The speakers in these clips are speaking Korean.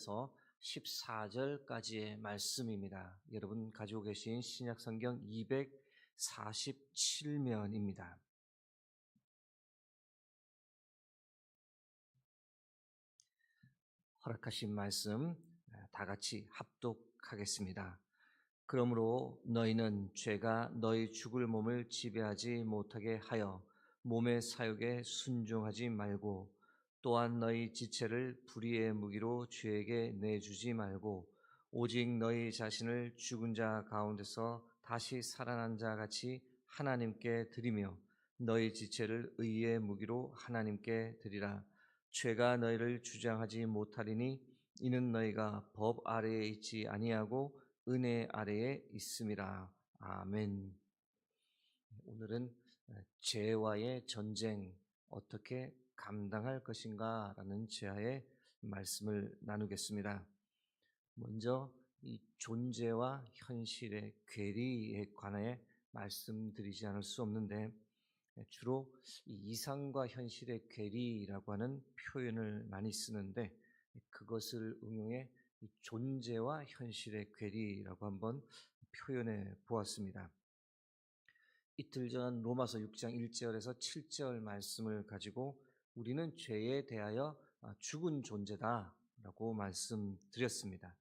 그래서 14절까지의 말씀입니다. 여러분 가지고 계신 신약성경 247면입니다. 허락하신 말씀 다 같이 합독하겠습니다. 그러므로 너희는 죄가 너희 죽을 몸을 지배하지 못하게 하여 몸의 사욕에 순종하지 말고, 또한 너희 지체를 불의의 무기로 죄에게 내주지 말고, 오직 너희 자신을 죽은 자 가운데서 다시 살아난 자 같이 하나님께 드리며 너희 지체를 의의 무기로 하나님께 드리라. 죄가 너희를 주장하지 못하리니 이는 너희가 법 아래에 있지 아니하고 은혜 아래에 있음이라. 아멘. 오늘은 죄와의 전쟁 어떻게 감당할 것인가 라는 제하의 말씀을 나누겠습니다. 먼저 이 존재와 현실의 괴리에 관해 말씀드리지 않을 수 없는데, 주로 이 이상과 현실의 괴리라고 하는 표현을 많이 쓰는데, 그것을 응용해 이 존재와 현실의 괴리라고 한번 표현해 보았습니다. 이틀 전 로마서 6장 1절에서 7절 말씀을 가지고 우리는 죄에 대하여 죽은 존재다 라고 말씀드렸습니다.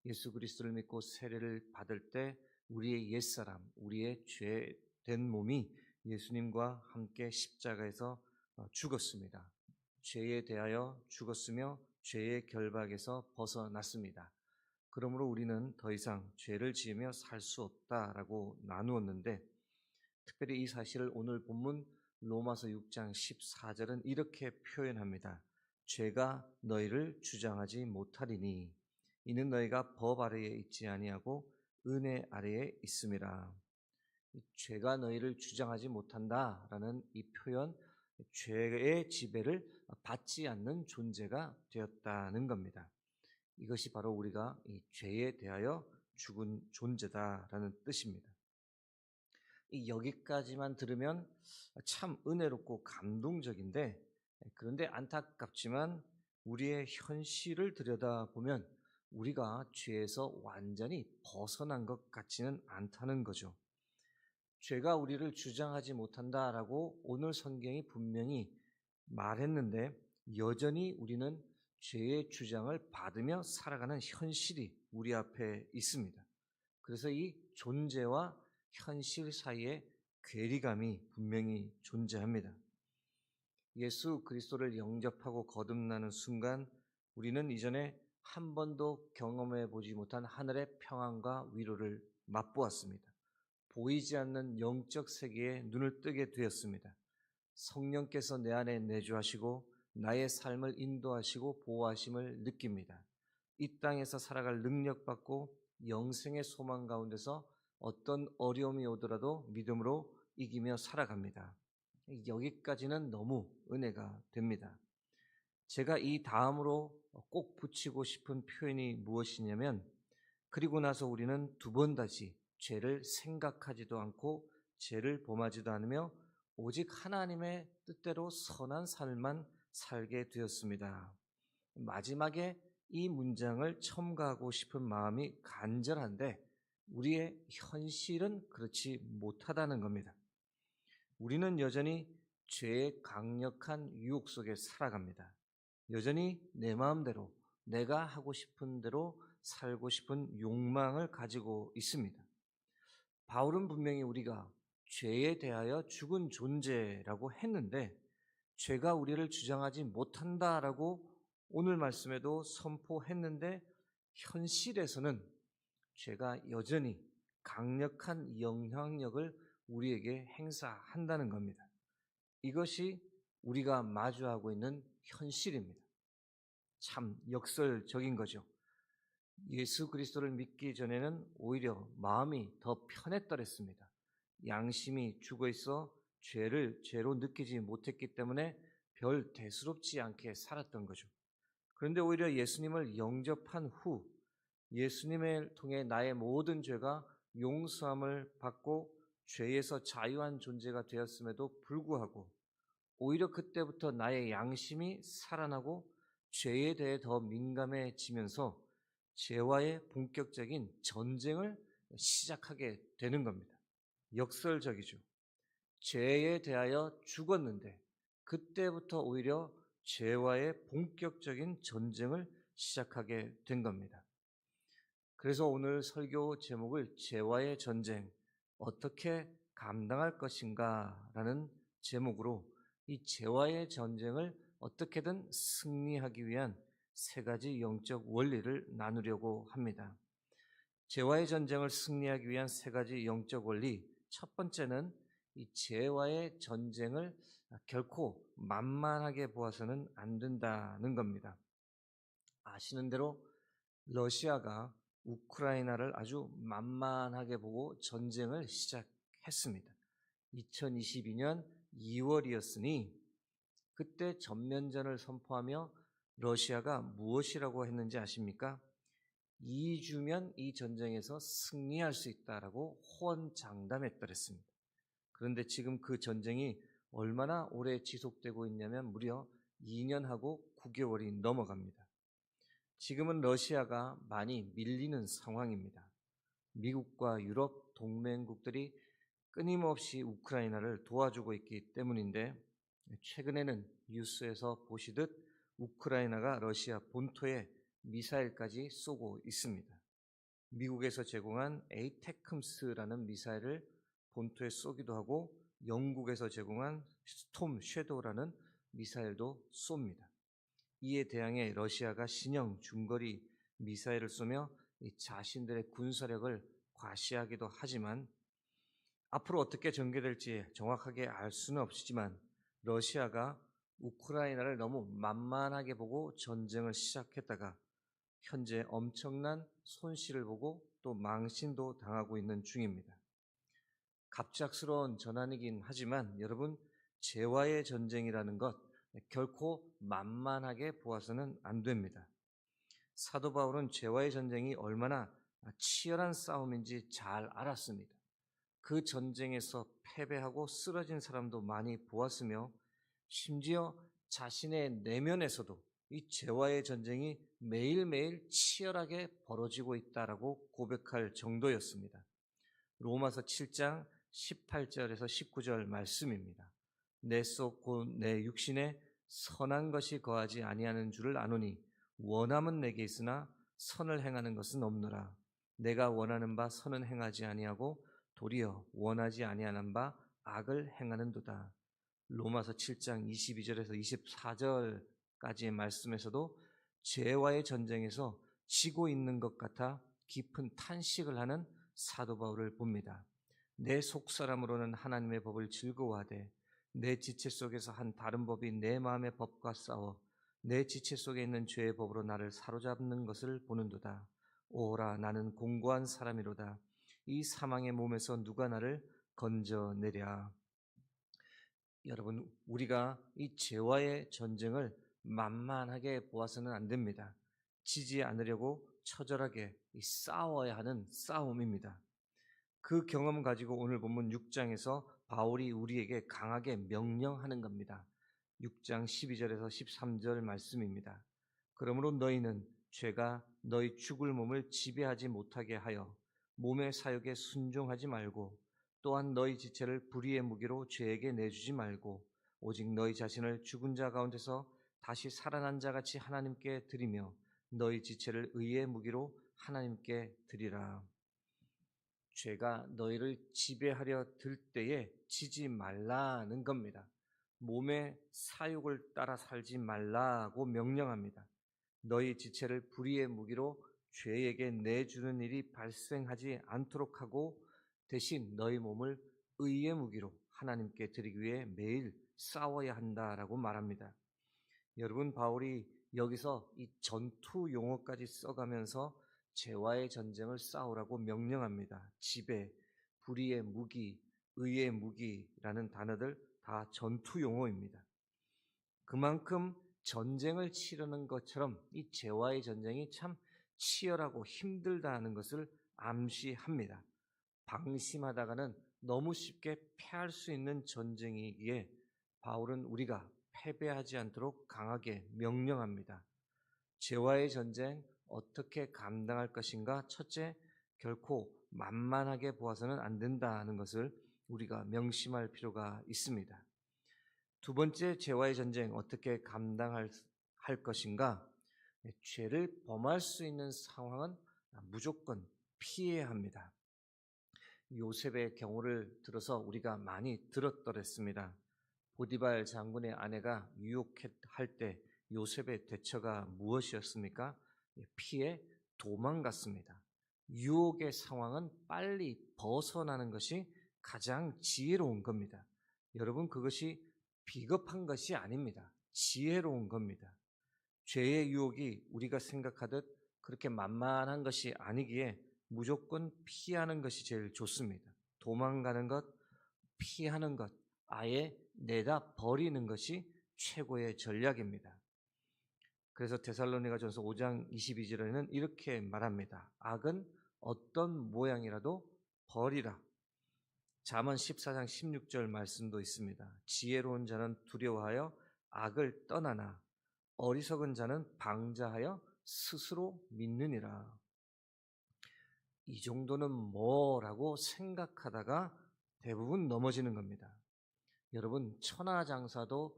예수 그리스도를 믿고 세례를 받을 때 우리의 옛사람, 우리의 죄된 몸이 예수님과 함께 십자가에서 죽었습니다. 죄에 대하여 죽었으며 죄의 결박에서 벗어났습니다. 그러므로 우리는 더 이상 죄를 지으며 살 수 없다라고 나누었는데, 특별히 이 사실을 오늘 본문 로마서 6장 14절은 이렇게 표현합니다. 죄가 너희를 주장하지 못하리니 이는 너희가 법 아래에 있지 아니하고 은혜 아래에 있음이라. 죄가 너희를 주장하지 못한다라는 이 표현, 죄의 지배를 받지 않는 존재가 되었다는 겁니다. 이것이 바로 우리가 이 죄에 대하여 죽은 존재다라는 뜻입니다. 여기까지만 들으면 참 은혜롭고 감동적인데, 그런데 안타깝지만 우리의 현실을 들여다보면 우리가 죄에서 완전히 벗어난 것 같지는 않다는 거죠. 죄가 우리를 주장하지 못한다라고 오늘 성경이 분명히 말했는데, 여전히 우리는 죄의 주장을 받으며 살아가는 현실이 우리 앞에 있습니다. 그래서 이 존재와 현실 사이에 괴리감이 분명히 존재합니다. 예수 그리스도를 영접하고 거듭나는 순간 우리는 이전에 한 번도 경험해 보지 못한 하늘의 평안과 위로를 맛보았습니다. 보이지 않는 영적 세계에 눈을 뜨게 되었습니다. 성령께서 내 안에 내주하시고 나의 삶을 인도하시고 보호하심을 느낍니다. 이 땅에서 살아갈 능력받고 영생의 소망 가운데서 어떤 어려움이 오더라도 믿음으로 이기며 살아갑니다. 여기까지는 너무 은혜가 됩니다. 제가 이 다음으로 꼭 붙이고 싶은 표현이 무엇이냐면, 그리고 나서 우리는 두 번 다시 죄를 생각하지도 않고 죄를 범하지도 않으며 오직 하나님의 뜻대로 선한 삶만 살게 되었습니다. 마지막에 이 문장을 첨가하고 싶은 마음이 간절한데 우리의 현실은 그렇지 못하다는 겁니다. 우리는 여전히 죄의 강력한 유혹 속에 살아갑니다. 여전히 내 마음대로 내가 하고 싶은 대로 살고 싶은 욕망을 가지고 있습니다. 바울은 분명히 우리가 죄에 대하여 죽은 존재라고 했는데, 죄가 우리를 주장하지 못한다라고 오늘 말씀에도 선포했는데, 현실에서는 죄가 여전히 강력한 영향력을 우리에게 행사한다는 겁니다. 이것이 우리가 마주하고 있는 현실입니다. 참 역설적인 거죠. 예수 그리스도를 믿기 전에는 오히려 마음이 더 편했더랬습니다. 양심이 죽어 있어 죄를 죄로 느끼지 못했기 때문에 별 대수롭지 않게 살았던 거죠. 그런데 오히려 예수님을 영접한 후 예수님을 통해 나의 모든 죄가 용서함을 받고 죄에서 자유한 존재가 되었음에도 불구하고 오히려 그때부터 나의 양심이 살아나고 죄에 대해 더 민감해지면서 죄와의 본격적인 전쟁을 시작하게 되는 겁니다. 역설적이죠. 죄에 대하여 죽었는데 그때부터 오히려 죄와의 본격적인 전쟁을 시작하게 된 겁니다. 그래서 오늘 설교 제목을 죄와의 전쟁, 어떻게 감당할 것인가 라는 제목으로 이 죄와의 전쟁을 어떻게든 승리하기 위한 세 가지 영적 원리를 나누려고 합니다. 죄와의 전쟁을 승리하기 위한 세 가지 영적 원리, 첫 번째는 이 죄와의 전쟁을 결코 만만하게 보아서는 안 된다는 겁니다. 아시는 대로 러시아가 우크라이나를 아주 만만하게 보고 전쟁을 시작했습니다. 2022년 2월이었으니 그때 전면전을 선포하며 러시아가 무엇이라고 했는지 아십니까? 2주면 이 전쟁에서 승리할 수 있다라고 호언장담했더랬습니다. 그런데 지금 그 전쟁이 얼마나 오래 지속되고 있냐면 무려 2년하고 9개월이 넘어갑니다. 지금은 러시아가 많이 밀리는 상황입니다. 미국과 유럽 동맹국들이 끊임없이 우크라이나를 도와주고 있기 때문인데 최근에는 뉴스에서 보시듯 우크라이나가 러시아 본토에 미사일까지 쏘고 있습니다. 미국에서 제공한 에이테크스라는 미사일을 본토에 쏘기도 하고 영국에서 제공한 스톰 섀도우라는 미사일도 쏩니다. 이에 대항해 러시아가 신형 중거리 미사일을 쏘며 자신들의 군사력을 과시하기도 하지만 앞으로 어떻게 전개될지 정확하게 알 수는 없지만 러시아가 우크라이나를 너무 만만하게 보고 전쟁을 시작했다가 현재 엄청난 손실을 보고 또 망신도 당하고 있는 중입니다. 갑작스러운 전환이긴 하지만 여러분, 죄와의 전쟁이라는 것 결코 만만하게 보아서는 안 됩니다. 사도 바울은 죄와의 전쟁이 얼마나 치열한 싸움인지 잘 알았습니다. 그 전쟁에서 패배하고 쓰러진 사람도 많이 보았으며 심지어 자신의 내면에서도 이 죄와의 전쟁이 매일매일 치열하게 벌어지고 있다라고 고백할 정도였습니다. 로마서 7장 18절에서 19절 말씀입니다. 내 속 곧 내 육신에 선한 것이 거하지 아니하는 줄을 아노니 원함은 내게 있으나 선을 행하는 것은 없노라. 내가 원하는 바 선은 행하지 아니하고 도리어 원하지 아니하는 바 악을 행하는도다. 로마서 7장 22절에서 24절까지의 말씀에서도 죄와의 전쟁에서 지고 있는 것 같아 깊은 탄식을 하는 사도 바울을 봅니다. 내 속사람으로는 하나님의 법을 즐거워하되 내 지체 속에서 한 다른 법이 내 마음의 법과 싸워 내 지체 속에 있는 죄의 법으로 나를 사로잡는 것을 보는도다. 오라, 나는 공고한 사람이로다. 이 사망의 몸에서 누가 나를 건져내랴. 여러분, 우리가 이 죄와의 전쟁을 만만하게 보아서는 안 됩니다. 지지 않으려고 처절하게 싸워야 하는 싸움입니다. 그 경험 가지고 오늘 본문 6장에서 바울이 우리에게 강하게 명령하는 겁니다. 6장 12절에서 13절 말씀입니다. 그러므로 너희는 죄가 너희 죽을 몸을 지배하지 못하게 하여 몸의 사욕에 순종하지 말고 또한 너희 지체를 불의의 무기로 죄에게 내주지 말고 오직 너희 자신을 죽은 자 가운데서 다시 살아난 자같이 하나님께 드리며 너희 지체를 의의 무기로 하나님께 드리라. 죄가 너희를 지배하려 들 때에 지지 말라는 겁니다. 몸의 사욕을 따라 살지 말라고 명령합니다. 너희 지체를 불의의 무기로 죄에게 내주는 일이 발생하지 않도록 하고 대신 너희 몸을 의의 무기로 하나님께 드리기 위해 매일 싸워야 한다라고 말합니다. 여러분, 바울이 여기서 이 전투 용어까지 써가면서 죄와의 전쟁을 싸우라고 명령합니다. 지배, 불의의 무기, 의의 무기라는 단어들 다 전투 용어입니다. 그만큼 전쟁을 치르는 것처럼 이 죄와의 전쟁이 참 치열하고 힘들다는 것을 암시합니다. 방심하다가는 너무 쉽게 패할 수 있는 전쟁이기에 바울은 우리가 패배하지 않도록 강하게 명령합니다. 죄와의 전쟁 어떻게 감당할 것인가? 첫째, 결코 만만하게 보아서는 안 된다는 것을 우리가 명심할 필요가 있습니다. 두 번째, 죄와의 전쟁 어떻게 감당할 할 것인가? 죄를 범할 수 있는 상황은 무조건 피해야 합니다. 요셉의 경우를 들어서 우리가 많이 들었더랬습니다. 보디발 장군의 아내가 유혹할 때 요셉의 대처가 무엇이었습니까? 피해 도망갔습니다. 유혹의 상황은 빨리 벗어나는 것이 가장 지혜로운 겁니다. 여러분, 그것이 비겁한 것이 아닙니다. 지혜로운 겁니다. 죄의 유혹이 우리가 생각하듯 그렇게 만만한 것이 아니기에 무조건 피하는 것이 제일 좋습니다. 도망가는 것, 피하는 것, 아예 내다 버리는 것이 최고의 전략입니다. 그래서 데살로니가전서 5장 22절에는 이렇게 말합니다. 악은 어떤 모양이라도 버리라. 잠언 14장 16절 말씀도 있습니다. 지혜로운 자는 두려워하여 악을 떠나나 어리석은 자는 방자하여 스스로 믿느니라. 이 정도는 뭐라고 생각하다가 대부분 넘어지는 겁니다. 여러분, 천하장사도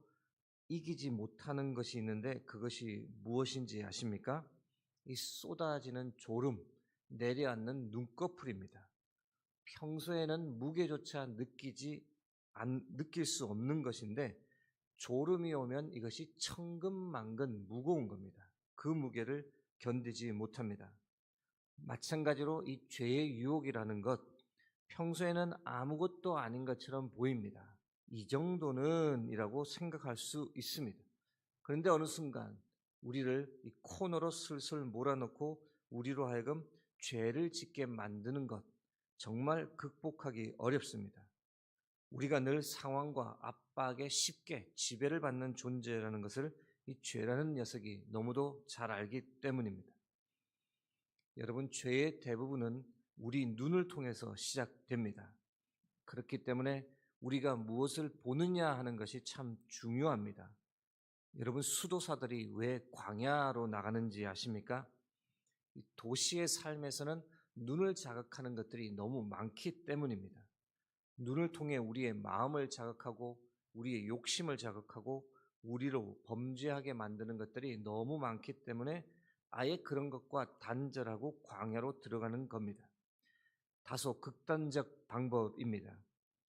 이기지 못하는 것이 있는데 그것이 무엇인지 아십니까? 이 쏟아지는 졸음, 내려앉는 눈꺼풀입니다. 평소에는 무게조차 느낄 수 없는 것인데 졸음이 오면 이것이 천근만근 무거운 겁니다. 그 무게를 견디지 못합니다. 마찬가지로 이 죄의 유혹이라는 것, 평소에는 아무것도 아닌 것처럼 보입니다. 이 정도는 이라고 생각할 수 있습니다. 그런데 어느 순간 우리를 이 코너로 슬슬 몰아넣고 우리로 하여금 죄를 짓게 만드는 것, 정말 극복하기 어렵습니다. 우리가 늘 상황과 압박에 쉽게 지배를 받는 존재라는 것을 이 죄라는 녀석이 너무도 잘 알기 때문입니다. 여러분, 죄의 대부분은 우리 눈을 통해서 시작됩니다. 그렇기 때문에 우리가 무엇을 보느냐 하는 것이 참 중요합니다. 여러분, 수도사들이 왜 광야로 나가는지 아십니까? 도시의 삶에서는 눈을 자극하는 것들이 너무 많기 때문입니다. 눈을 통해 우리의 마음을 자극하고 우리의 욕심을 자극하고 우리로 범죄하게 만드는 것들이 너무 많기 때문에 아예 그런 것과 단절하고 광야로 들어가는 겁니다. 다소 극단적 방법입니다.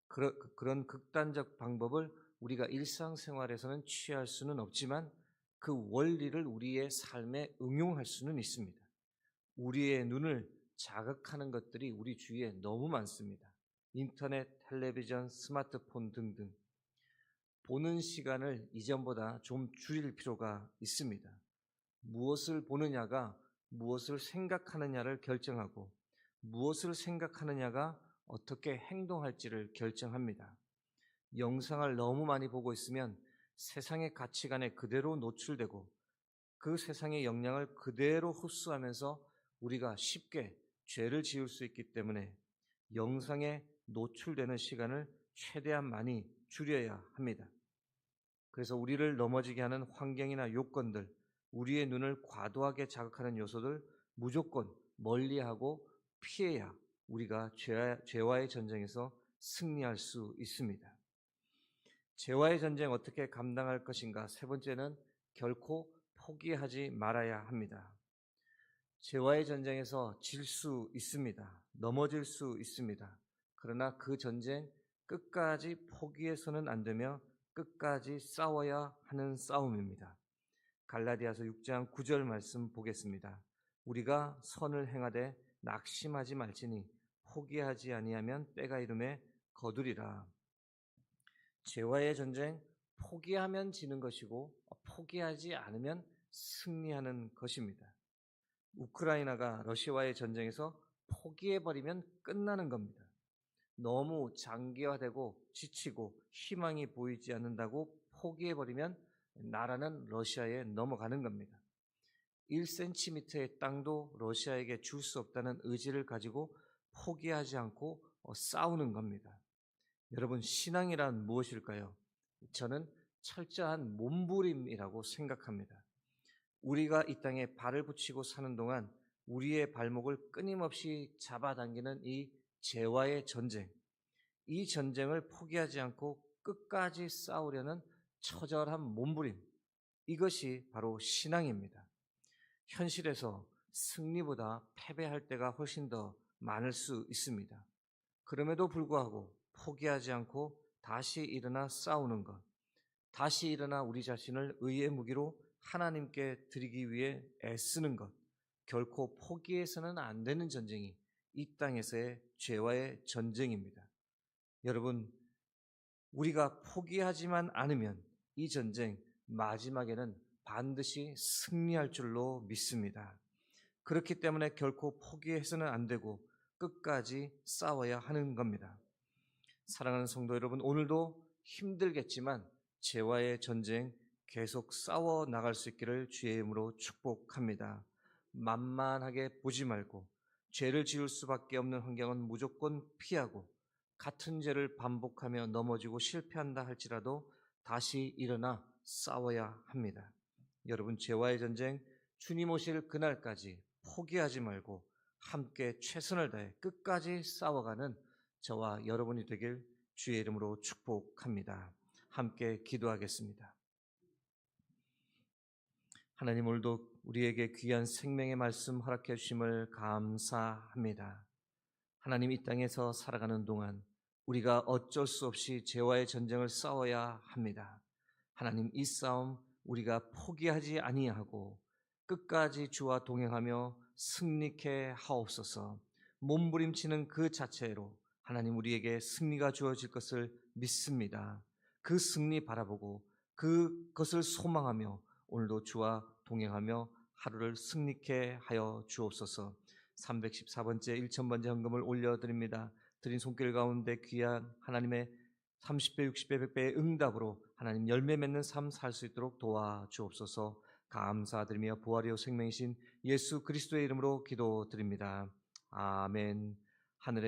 그런 극단적 방법을 우리가 일상생활에서는 취할 수는 없지만 그 원리를 우리의 삶에 응용할 수는 있습니다. 우리의 눈을 자극하는 것들이 우리 주위에 너무 많습니다. 인터넷, 텔레비전, 스마트폰 등등. 보는 시간을 이전보다 좀 줄일 필요가 있습니다. 무엇을 보느냐가 무엇을 생각하느냐를 결정하고 무엇을 생각하느냐가 어떻게 행동할지를 결정합니다. 영상을 너무 많이 보고 있으면 세상의 가치관에 그대로 노출되고 그 세상의 영향을 그대로 흡수하면서 우리가 쉽게 죄를 지을 수 있기 때문에 영상에 노출되는 시간을 최대한 많이 줄여야 합니다. 그래서 우리를 넘어지게 하는 환경이나 요건들, 우리의 눈을 과도하게 자극하는 요소들 무조건 멀리하고 피해야 우리가 죄와의 전쟁에서 승리할 수 있습니다. 죄와의 전쟁 어떻게 감당할 것인가? 세 번째는 결코 포기하지 말아야 합니다. 죄와의 전쟁에서 질 수 있습니다. 넘어질 수 있습니다. 그러나 그 전쟁 끝까지 포기해서는 안 되며 끝까지 싸워야 하는 싸움입니다. 갈라디아서 6장 9절 말씀 보겠습니다. 우리가 선을 행하되 낙심하지 말지니 포기하지 아니하면 때가 이름에 거두리라. 죄와의 전쟁, 포기하면 지는 것이고 포기하지 않으면 승리하는 것입니다. 우크라이나가 러시아와의 전쟁에서 포기해버리면 끝나는 겁니다. 너무 장기화되고 지치고 희망이 보이지 않는다고 포기해버리면 나라는 러시아에 넘어가는 겁니다. 1cm의 땅도 러시아에게 줄 수 없다는 의지를 가지고 포기하지 않고 싸우는 겁니다. 여러분, 신앙이란 무엇일까요? 저는 철저한 몸부림이라고 생각합니다. 우리가 이 땅에 발을 붙이고 사는 동안 우리의 발목을 끊임없이 잡아당기는 이 죄와의 전쟁, 이 전쟁을 포기하지 않고 끝까지 싸우려는 처절한 몸부림, 이것이 바로 신앙입니다. 현실에서 승리보다 패배할 때가 훨씬 더 많을 수 있습니다. 그럼에도 불구하고 포기하지 않고 다시 일어나 싸우는 것, 다시 일어나 우리 자신을 의의 무기로 하나님께 드리기 위해 애쓰는 것, 결코 포기해서는 안 되는 전쟁이 이 땅에서의 죄와의 전쟁입니다. 여러분, 우리가 포기하지만 않으면 이 전쟁 마지막에는 반드시 승리할 줄로 믿습니다. 그렇기 때문에 결코 포기해서는 안 되고 끝까지 싸워야 하는 겁니다. 사랑하는 성도 여러분, 오늘도 힘들겠지만 죄와의 전쟁 계속 싸워 나갈 수 있기를 주의 이름으로 축복합니다. 만만하게 보지 말고 죄를 지을 수밖에 없는 환경은 무조건 피하고 같은 죄를 반복하며 넘어지고 실패한다 할지라도 다시 일어나 싸워야 합니다. 여러분, 죄와의 전쟁 주님 오실 그날까지 포기하지 말고 함께 최선을 다해 끝까지 싸워가는 저와 여러분이 되길 주의 이름으로 축복합니다. 함께 기도하겠습니다. 하나님, 오늘도 우리에게 귀한 생명의 말씀 허락해 주심을 감사합니다. 하나님, 이 땅에서 살아가는 동안 우리가 어쩔 수 없이 죄와의 전쟁을 싸워야 합니다. 하나님, 이 싸움 우리가 포기하지 아니하고 끝까지 주와 동행하며 승리케 하옵소서. 몸부림치는 그 자체로 하나님 우리에게 승리가 주어질 것을 믿습니다. 그 승리 바라보고 그것을 소망하며 오늘도 주와 동행하며 하루를 승리케 하여 주옵소서. 314번째 1000번째 헌금을 올려드립니다. 드린 손길 가운데 귀한 하나님의 30배, 60배, 100배의 응답으로 하나님 열매 맺는 삶 살 수 있도록 도와주옵소서. 감사드리며 부활이요 생명이신 예수 그리스도의 이름으로 기도드립니다. 아멘. 하늘의